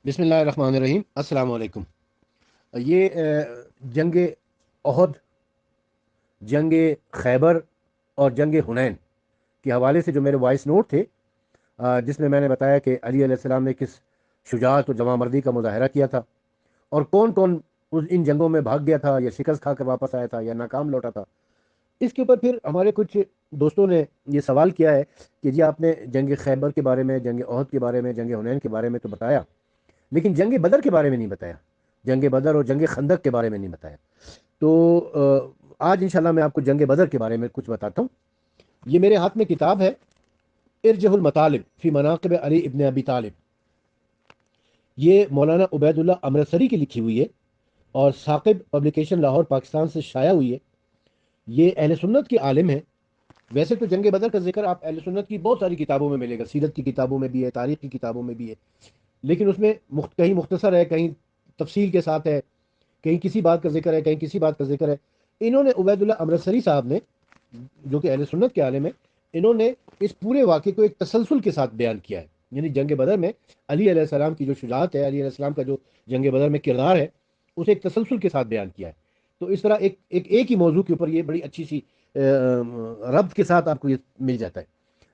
بسم اللہ الرحمن الرحیم، السلام علیکم۔ یہ جنگ احد، جنگ خیبر اور جنگ حنین کے حوالے سے جو میرے وائس نوٹ تھے، جس میں نے بتایا کہ علی علیہ السلام نے کس شجاعت و جمع مردی کا مظاہرہ کیا تھا، اور کون کون ان جنگوں میں بھاگ گیا تھا یا شکست کھا کر واپس آیا تھا یا ناکام لوٹا تھا۔ اس کے اوپر پھر ہمارے کچھ دوستوں نے یہ سوال کیا ہے کہ جی آپ نے جنگ خیبر کے بارے میں، جنگ احد کے بارے میں، جنگ حنین کے بارے میں تو بتایا، لیکن جنگ بدر کے بارے میں نہیں بتایا، جنگ بدر اور جنگ خندق کے بارے میں نہیں بتایا۔ تو آج انشاءاللہ میں آپ کو جنگ بدر کے بارے میں کچھ بتاتا ہوں۔ یہ میرے ہاتھ میں کتاب ہے، ارجح المطالب فی مناقب علی ابن ابی طالب۔ یہ مولانا عبید اللہ امرتسری کی لکھی ہوئی ہے اور ثاقب پبلیکیشن لاہور پاکستان سے شائع ہوئی ہے۔ یہ اہل سنت کے عالم ہیں۔ ویسے تو جنگ بدر کا ذکر آپ اہل سنت کی بہت ساری کتابوں میں ملے گا، سیرت کی کتابوں میں بھی ہے، تاریخ کی کتابوں میں بھی ہے، لیکن اس میں کہیں مختصر ہے، کہیں تفصیل کے ساتھ ہے، کہیں کسی بات کا ذکر ہے، کہیں کسی بات کا ذکر ہے۔ انہوں نے عبید اللہ امرتسری صاحب نے، جو کہ اہل سنت کے عالم ہیں، انہوں نے اس پورے واقعے کو ایک تسلسل کے ساتھ بیان کیا ہے۔ یعنی جنگ بدر میں علی علیہ السلام کی جو شجاعت ہے، علی علیہ السلام کا جو جنگ بدر میں کردار ہے، اسے ایک تسلسل کے ساتھ بیان کیا ہے۔ تو اس طرح ایک ہی موضوع کے اوپر یہ بڑی اچھی سی ربط کے ساتھ آپ کو یہ مل جاتا ہے۔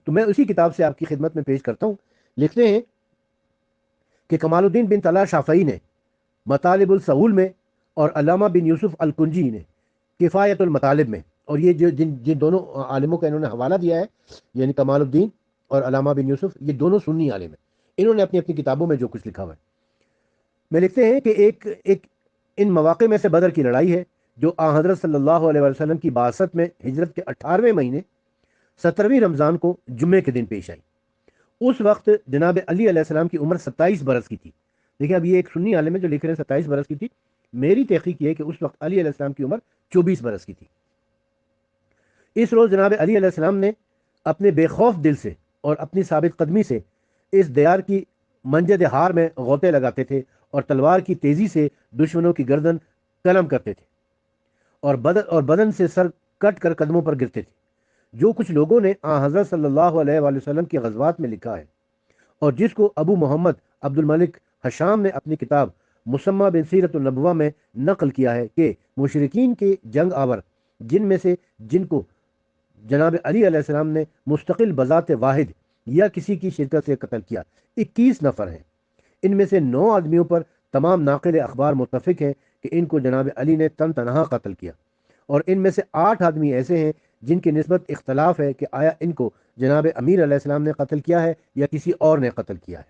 تو میں اسی کتاب سے آپ کی خدمت میں پیش کرتا ہوں۔ لکھتے ہیں کہ کمال الدین بن طلحہ شافعی نے مطالب الصعول میں اور علامہ بن یوسف الکنجی نے کفایت المطالب میں، اور یہ جو جن دونوں عالموں کا انہوں نے حوالہ دیا ہے، یعنی کمال الدین اور علامہ بن یوسف، یہ دونوں سنی عالم ہیں، انہوں نے اپنی اپنی کتابوں میں جو کچھ لکھا ہوا ہے۔ میں لکھتے ہیں کہ ایک ان مواقع میں سے بدر کی لڑائی ہے، جو آن حضرت صلی اللہ علیہ وسلم کی بعثت میں ہجرت کے 18ویں مہینے 17ویں رمضان کو جمعے کے دن پیش آئی۔ اس وقت جناب علی علیہ السلام کی عمر 27 برس کی تھی۔ دیکھیں اب یہ ایک سنی عالم ہے جو لکھ رہے ہیں 27 برس کی تھی، میری تحقیق یہ ہے کہ اس وقت علی علیہ السلام کی عمر 24 برس کی تھی۔ اس روز جناب علی علیہ السلام نے اپنے بے خوف دل سے اور اپنی ثابت قدمی سے اس دیار کی منجد ہار میں غوطے لگاتے تھے اور تلوار کی تیزی سے دشمنوں کی گردن قلم کرتے تھے اور بدن سے سر کٹ کر قدموں پر گرتے تھے۔ جو کچھ لوگوں نے آن حضرت صلی اللہ علیہ وآلہ وسلم کی غزوات میں لکھا ہے، اور جس کو ابو محمد عبد الملک حشام نے اپنی کتاب مسمہ بن سیرت النبوہ میں نقل کیا ہے کہ مشرکین کے جنگ آور جن کو جناب علی علیہ السلام نے مستقل بذات واحد یا کسی کی شرکت سے قتل کیا، 21 نفر ہیں۔ ان میں سے 9 آدمیوں پر تمام ناقل اخبار متفق ہیں کہ ان کو جناب علی نے تن تنہا قتل کیا، اور ان میں سے 8 آدمی ایسے ہیں جن کی نسبت اختلاف ہے کہ آیا ان کو جناب امیر علیہ السلام نے قتل کیا ہے یا کسی اور نے قتل کیا ہے۔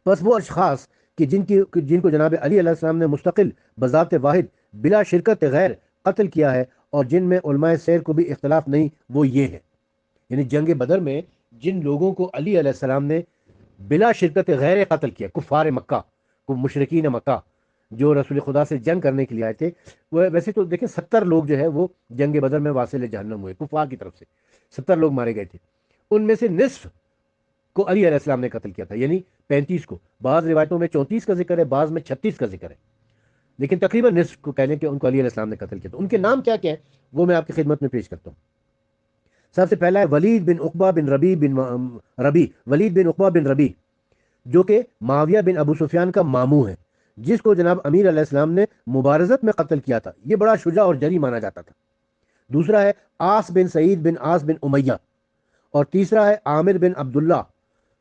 بس وہ اشخاص کہ جن کو جناب علی علیہ السلام نے مستقل بذات واحد بلا شرکت غیر قتل کیا ہے، اور جن میں علماء سیر کو بھی اختلاف نہیں، وہ یہ ہے، یعنی جنگ بدر میں جن لوگوں کو علی علیہ السلام نے بلا شرکت غیر قتل کیا، کفار مکہ کو، مشرکین مکہ جو رسول خدا سے جنگ کرنے کے لیے آئے تھے، وہ ویسے تو دیکھیں 70 لوگ جو ہے وہ جنگ بدر میں واصل جہنم ہوئے، کفار کی طرف سے 70 لوگ مارے گئے تھے۔ ان میں سے نصف کو علی علیہ السلام نے قتل کیا تھا، یعنی 35 کو، بعض روایتوں میں 34 کا ذکر ہے، بعض میں 36 کا ذکر ہے، لیکن تقریباً نصف کو کہہ لیں کہ ان کو علی علیہ السلام نے قتل کیا تھا۔ ان کے نام کیا کیا ہے وہ میں آپ کی خدمت میں پیش کرتا ہوں۔ سب سے پہلا ہے ولید بن عقبہ بن ربی، جو کہ معاویہ بن ابو سفیان کا ماموں ہے، جس کو جناب امیر علیہ السلام نے مبارزت میں قتل کیا تھا۔ یہ بڑا شجاع اور جری مانا جاتا تھا۔ دوسرا ہے آس بن سعید بن آس بن امیہ، اور تیسرا ہے عامر بن عبداللہ،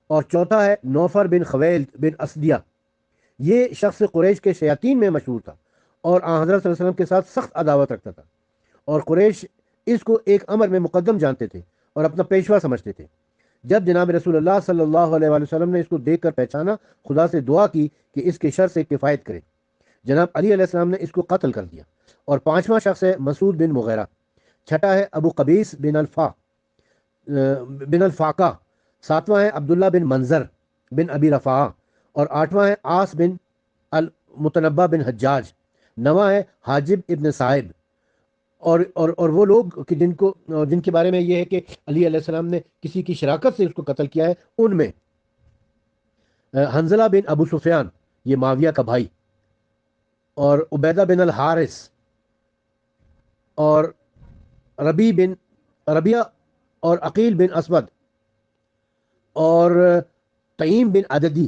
اور چوتھا ہے نوفر بن خویل بن اسدیہ۔ یہ شخص قریش کے شیاطین میں مشہور تھا اور آن حضرت صلی اللہ علیہ وسلم کے ساتھ سخت عداوت رکھتا تھا، اور قریش اس کو ایک امر میں مقدم جانتے تھے اور اپنا پیشوا سمجھتے تھے۔ جب جناب رسول اللہ صلی اللہ علیہ وآلہ وسلم نے اس کو دیکھ کر پہچانا، خدا سے دعا کی کہ اس کے شر سے کفایت کرے۔ جناب علی علیہ السلام نے اس کو قتل کر دیا۔ اور 5واں شخص ہے مسعود بن مغیرہ، چھٹا ہے ابو قبیس بن الفاقہ، 7واں ہے عبداللہ بن منظر بن ابی رفاعہ، اور 8واں ہے آس بن المتنبہ بن حجاج، 9واں ہے حاجب ابن صاحب۔ اور وہ لوگ کہ جن کے بارے میں یہ ہے کہ علی علیہ السلام نے کسی کی شراکت سے اس کو قتل کیا ہے، ان میں حنزلہ بن ابو سفیان، یہ معاویہ کا بھائی، اور عبیدہ بن الحارث، اور ربیہ، اور عقیل بن اسود، اور تئیم بن عددی،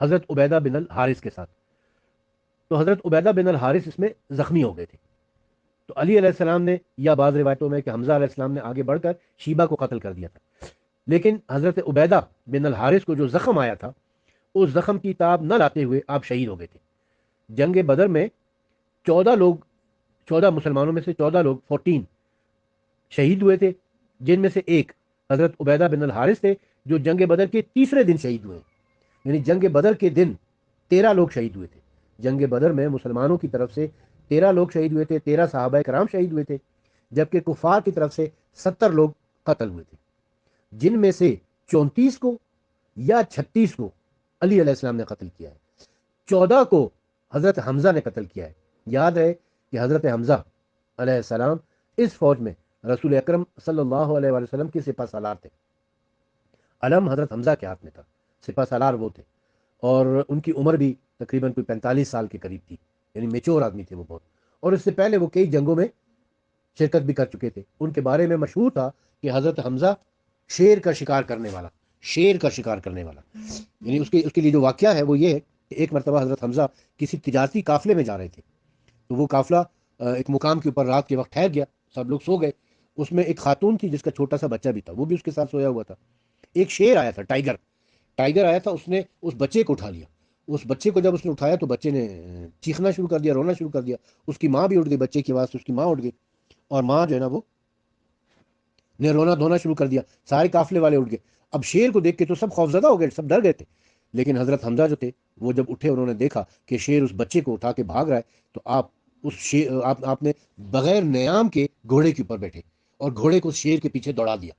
حضرت عبیدہ بن الحارث کے ساتھ. تو حضرت عبیدہ بن الحارث اس میں زخمی ہو گئے تھے. تو علی علیہ السلام نے، یا بعض روایتوں میں کہ حمزہ علیہ السلام نے آگے بڑھ کر شیبہ کو قتل کر دیا تھا. لیکن حضرت عبیدہ بن الحارث کو جو زخم آیا تھا اس زخم کی تاب نہ لاتے ہوئے آپ شہید ہو گئے تھے. جنگ بدر میں 14 مسلمانوں میں سے 14 لوگ 14 شہید ہوئے تھے، جن میں سے ایک حضرت عبیدہ بن الحارث تھے جو جنگ بدر کے تیسرے دن شہید ہوئے. یعنی جنگ بدر کے دن 13 لوگ شہید ہوئے تھے. جنگ بدر میں مسلمانوں کی طرف سے 13 لوگ شہید ہوئے تھے، 13 صحابہ کرام شہید ہوئے تھے، جبکہ کفار کی طرف سے 70 لوگ قتل ہوئے تھے، جن میں سے 34 کو یا 36 کو علی علیہ السلام نے قتل کیا ہے، 14 کو حضرت حمزہ نے قتل کیا ہے. یاد ہے کہ حضرت حمزہ علیہ السلام اس فوج میں رسول اکرم صلی اللہ علیہ وآلہ وسلم کے سپہ سالار تھے. علم حضرت حمزہ کے ہاتھ میں تھا، سپہ سالار وہ تھے، اور ان کی عمر بھی تقریباً کوئی 45 سال کے قریب تھی. یعنی میچور آدمی تھے وہ بہت، اور اس سے پہلے وہ کئی جنگوں میں شرکت بھی کر چکے تھے. ان کے بارے میں مشہور تھا کہ حضرت حمزہ شیر کا شکار کرنے والا، شیر کا شکار کرنے والا. یعنی اس کے لیے جو واقعہ ہے وہ یہ ہے کہ ایک مرتبہ حضرت حمزہ کسی تجارتی قافلے میں جا رہے تھے. تو وہ قافلہ ایک مقام کے اوپر رات کے وقت ٹھہر گیا، سب لوگ سو گئے. اس میں ایک خاتون تھی جس کا چھوٹا سا بچہ بھی تھا، وہ بھی اس کے ساتھ سویا ہوا تھا. ایک شیر آیا تھا، ٹائیگر آیا تھا، اس نے اس بچے کو اٹھا لیا. اس بچے کو جب اس نے اٹھایا تو بچے نے چیخنا شروع کر دیا، رونا شروع کر دیا. اس کی ماں بھی اٹھ گئی، بچے کی آواز سے اس کی ماں اٹھ گئی، اور ماں جو ہے نا وہ نے رونا دھونا شروع کر دیا. سارے قافلے والے اٹھ گئے. اب شیر کو دیکھ کے تو سب خوفزدہ ہو گئے، سب ڈر گئے تھے. لیکن حضرت حمزہ جو تھے وہ جب اٹھے، انہوں نے دیکھا کہ شیر اس بچے کو اٹھا کے بھاگ رہا ہے. تو آپ نے بغیر نیام کے گھوڑے کے اوپر بیٹھے اور گھوڑے کو اس شیر کے پیچھے دوڑا دیا،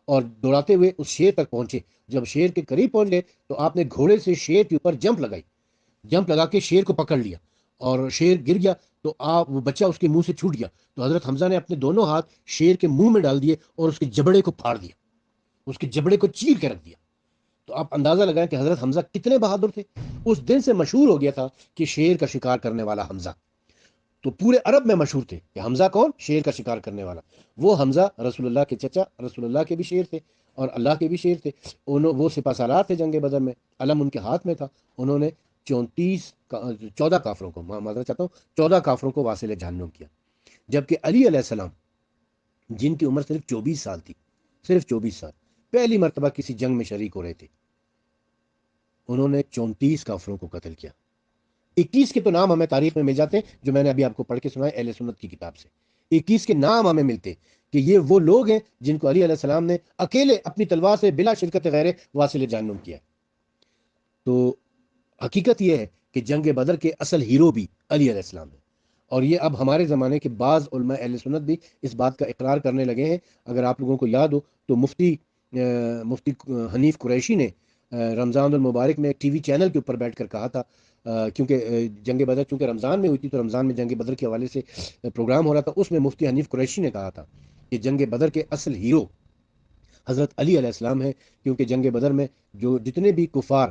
اور دوڑاتے ہوئے اس شیر تک پہنچے. جب شیر کے قریب پہنچ گئے تو آپ نے گھوڑے سے شیر کے اوپر جمپ لگا کے شیر کو پکڑ لیا، اور شیر گر گیا. تو وہ بچہ اس کے منہ سے چھوٹ گیا. تو حضرت حمزہ نے اپنے دونوں ہاتھ شیر کے منہ میں ڈال دیے اور اس کے جبڑے کو پھاڑ دیا، اس کے جبڑے کو چیر کے رکھ دیا. تو آپ اندازہ لگائیں کہ حضرت حمزہ کتنے بہادر تھے. اس دن سے مشہور ہو گیا تھا کہ شیر کا شکار کرنے والا حمزہ. تو پورے عرب میں مشہور تھے کہ حمزہ کون؟ شیر کا شکار کرنے والا. وہ حمزہ رسول اللہ کے چچا، رسول اللہ کے بھی شیر تھے اور اللہ کے بھی شیر تھے. وہ سپہ سالار تھے جنگ بدر میں، علم ان کے ہاتھ میں تھا. انہوں نے 14 کافروں کو، معذرت چاہتا ہوں، 14 کافروں کو واصل جہنم کیا. جبکہ علی علیہ السلام جن کی عمر صرف 24 سال تھی، صرف 24 سال، پہلی مرتبہ کسی جنگ میں شریک ہو رہے تھے، انہوں نے 34 کافروں کو قتل کیا. 21 کے تو نام ہمیں تاریخ میں مل جاتے ہیں جو میں نے ابھی آپ کو پڑھ کے سنائے اہل سنت کی کتاب سے. 21 کے نام ہمیں ملتے کہ یہ وہ لوگ ہیں جن کو علی علیہ السلام نے اکیلے اپنی تلوار سے بلا شرکت غیر واصل جہنم کیا. تو حقیقت یہ ہے کہ جنگ بدر کے اصل ہیرو بھی علی علیہ السلام ہے. اور یہ اب ہمارے زمانے کے بعض علماء اہل سنت بھی اس بات کا اقرار کرنے لگے ہیں. اگر آپ لوگوں کو یاد ہو تو مفتی حنیف قریشی نے رمضان المبارک میں ایک ٹی وی چینل کے اوپر بیٹھ کر کہا تھا، کیونکہ جنگ بدر چونکہ رمضان میں ہوئی تھی تو رمضان میں جنگ بدر کے حوالے سے پروگرام ہو رہا تھا. اس میں مفتی حنیف قریشی نے کہا تھا کہ جنگ بدر کے اصل ہیرو حضرت علی علیہ السلام ہے، کیونکہ جنگ بدر میں جو جتنے بھی کفار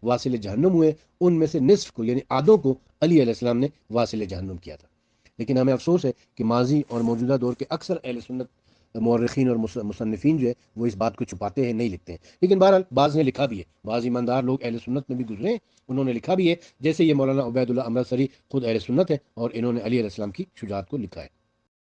واصل جہنم ہوئے ان میں سے نصف کو، یعنی آدھوں کو علی علیہ السلام نے واصل جہنم کیا تھا. لیکن ہمیں افسوس ہے کہ ماضی اور موجودہ دور کے اکثر اہل سنت مورخین اور مصنفین جو ہے وہ اس بات کو چھپاتے ہیں، نہیں لکھتے ہیں. لیکن بہرحال بعض نے لکھا بھی ہے، بعض ایماندار لوگ اہل سنت میں بھی گزرے ہیں، انہوں نے لکھا بھی ہے، جیسے یہ مولانا عبید اللہ امرتسری خود اہل سنت ہے اور انہوں نے علی علیہ السلام کی شجاعت کو لکھا ہے.